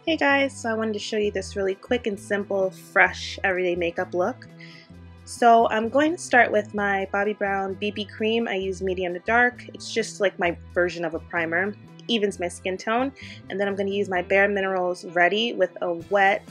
Hey guys, so I wanted to show you this really quick and simple, fresh, everyday makeup look. So I'm going to start with my Bobbi Brown BB cream. I use medium to dark. It's just like my version of a primer. Evens my skin tone. And then I'm going to use my Bare Minerals Ready with a wet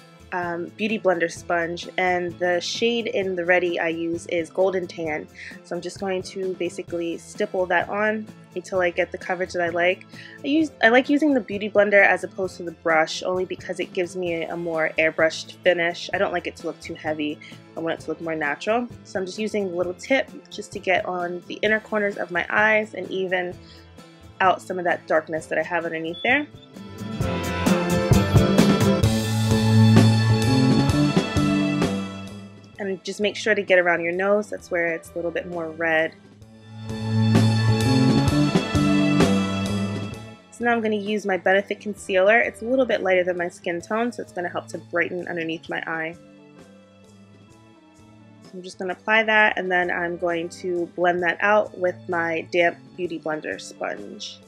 beauty blender sponge, and the shade in the Ready I use is Golden Tan. So I'm just going to basically stipple that on until I get the coverage that I like. I like using the beauty blender as opposed to the brush, only because it gives me a more airbrushed finish. I don't like it to look too heavy. I want it to look more natural. So I'm just using the little tip just to get on the inner corners of my eyes and even out some of that darkness that I have underneath there. And just make sure to get around your nose. That's where it's a little bit more red. So now I'm going to use my Benefit Concealer. It's a little bit lighter than my skin tone, so it's going to help to brighten underneath my eye. So I'm just going to apply that, and then I'm going to blend that out with my damp beauty blender sponge.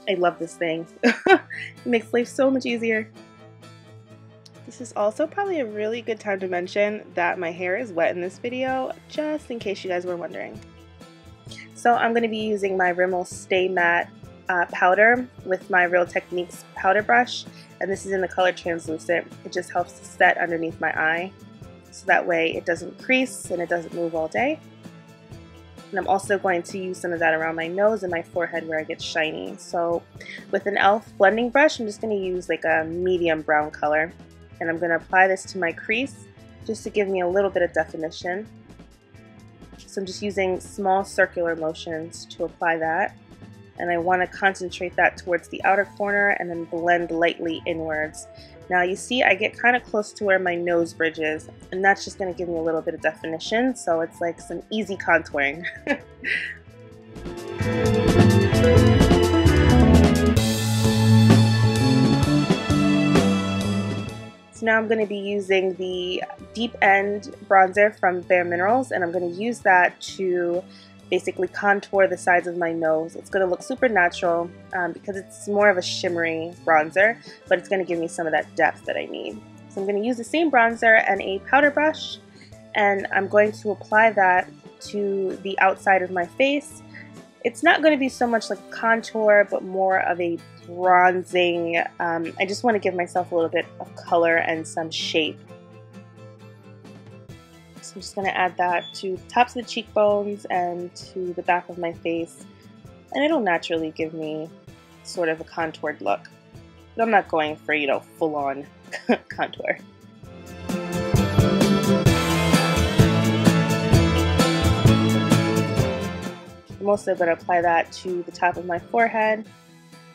I love this thing. It makes life so much easier. This is also probably a really good time to mention that my hair is wet in this video, just in case you guys were wondering. So I'm going to be using my Rimmel Stay Matte powder with my Real Techniques powder brush, and this is in the color Translucent. It just helps to set underneath my eye, so that way it doesn't crease and it doesn't move all day. And I'm also going to use some of that around my nose and my forehead where I get shiny. So with an e.l.f. blending brush, I'm just going to use like a medium brown color. And I'm going to apply this to my crease just to give me a little bit of definition. So I'm just using small circular motions to apply that. And I want to concentrate that towards the outer corner and then blend lightly inwards. Now you see I get kind of close to where my nose bridge is, and that's just going to give me a little bit of definition, so it's like some easy contouring. So now I'm going to be using the Deep End bronzer from Bare Minerals, and I'm going to use that to basically contour the sides of my nose. It's going to look super natural because it's more of a shimmery bronzer, but it's going to give me some of that depth that I need. So I'm going to use the same bronzer and a powder brush, and I'm going to apply that to the outside of my face. It's not going to be so much like a contour, but more of a bronzing. I just want to give myself a little bit of color and some shape. So I'm just going to add that to the tops of the cheekbones and to the back of my face, and it'll naturally give me sort of a contoured look. But I'm not going for, you know, full-on contour. I'm also going to apply that to the top of my forehead,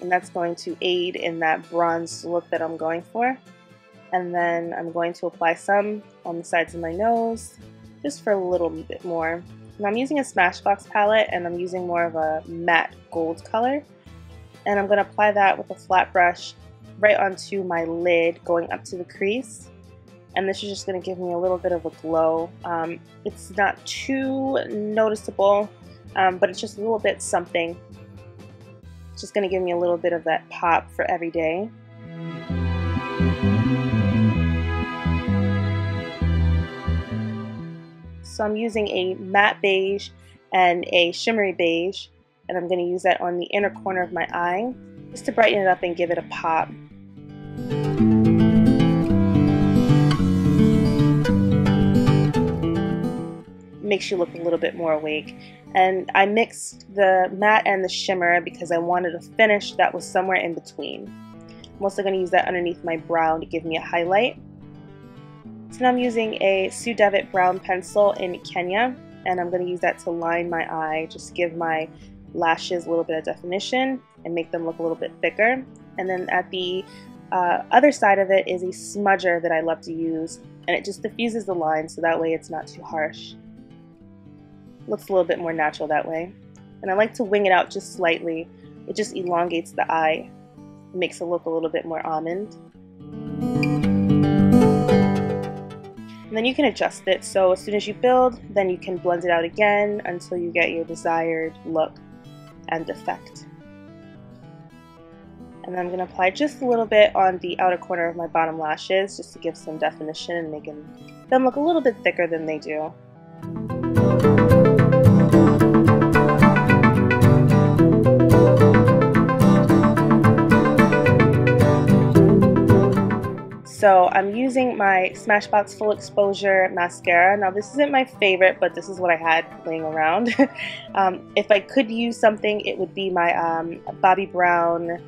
and that's going to aid in that bronze look that I'm going for. And then I'm going to apply some on the sides of my nose, just for a little bit more. And I'm using a Smashbox palette, and I'm using more of a matte gold color. And I'm going to apply that with a flat brush right onto my lid, going up to the crease. And this is just going to give me a little bit of a glow. It's not too noticeable, but it's just a little bit something. It's just going to give me a little bit of that pop for every day. So I'm using a matte beige and a shimmery beige, and I'm going to use that on the inner corner of my eye just to brighten it up and give it a pop. Makes you look a little bit more awake. And I mixed the matte and the shimmer because I wanted a finish that was somewhere in between. I'm also going to use that underneath my brow to give me a highlight. So now I'm using a Devitt brown pencil in Kenya, and I'm going to use that to line my eye, just give my lashes a little bit of definition and make them look a little bit thicker. And then at the other side of it is a smudger that I love to use, and it just diffuses the line so that way it's not too harsh. Looks a little bit more natural that way. And I like to wing it out just slightly. It just elongates the eye. It makes it look a little bit more almond. And then you can adjust it, so as soon as you build, then you can blend it out again until you get your desired look and effect. And then I'm going to apply just a little bit on the outer corner of my bottom lashes just to give some definition and make them look a little bit thicker than they do. So I'm using my Smashbox Full Exposure Mascara. Now this isn't my favorite, but this is what I had laying around. If I could use something, it would be my Bobbi Brown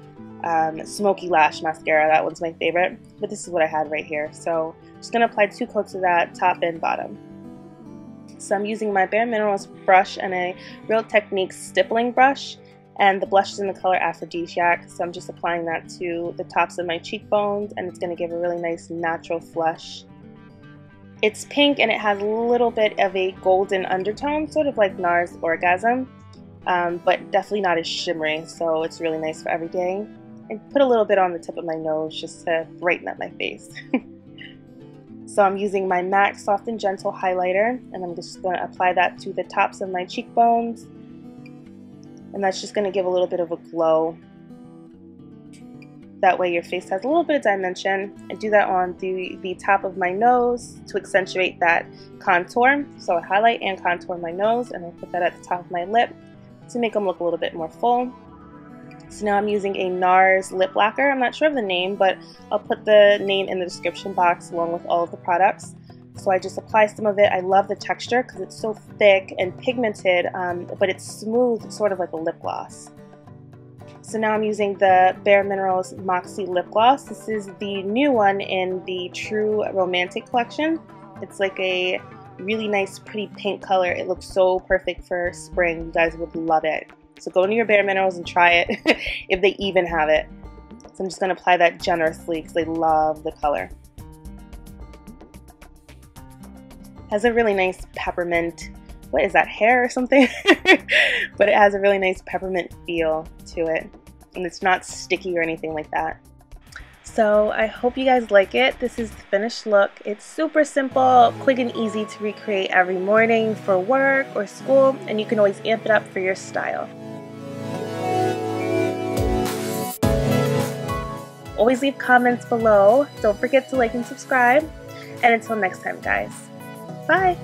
Smoky Lash Mascara. That one's my favorite, but this is what I had right here. So I'm just going to apply 2 coats of that, top and bottom. So I'm using my Bare Minerals brush and a Real Techniques stippling brush. And the blush is in the color Aphrodisiac, so I'm just applying that to the tops of my cheekbones, and it's going to give a really nice natural flush. It's pink and it has a little bit of a golden undertone, sort of like Nars Orgasm, but definitely not as shimmery, so it's really nice for every day. And put a little bit on the tip of my nose just to brighten up my face. So I'm using my MAC Soft and Gentle highlighter, and I'm just going to apply that to the tops of my cheekbones. And that's just going to give a little bit of a glow. That way your face has a little bit of dimension. I do that on the top of my nose to accentuate that contour. So I highlight and contour my nose, and I put that at the top of my lip to make them look a little bit more full. So now I'm using a Nars Lip Lacquer. I'm not sure of the name, but I'll put the name in the description box along with all of the products. So I just apply some of it. I love the texture because it's so thick and pigmented, but it's smooth, sort of like a lip gloss. So now I'm using the Bare Minerals Moxie Lip Gloss. This is the new one in the True Romantic collection. It's like a really nice, pretty pink color. It looks so perfect for spring. You guys would love it. So go into your Bare Minerals and try it if they even have it. So I'm just going to apply that generously because I love the color. Has a really nice peppermint, what is that, hair or something? But it has a really nice peppermint feel to it, and it's not sticky or anything like that. So I hope you guys like it. This is the finished look. It's super simple, quick and easy to recreate every morning for work or school, and you can always amp it up for your style. Always leave comments below. Don't forget to like and subscribe, and until next time, guys. Bye!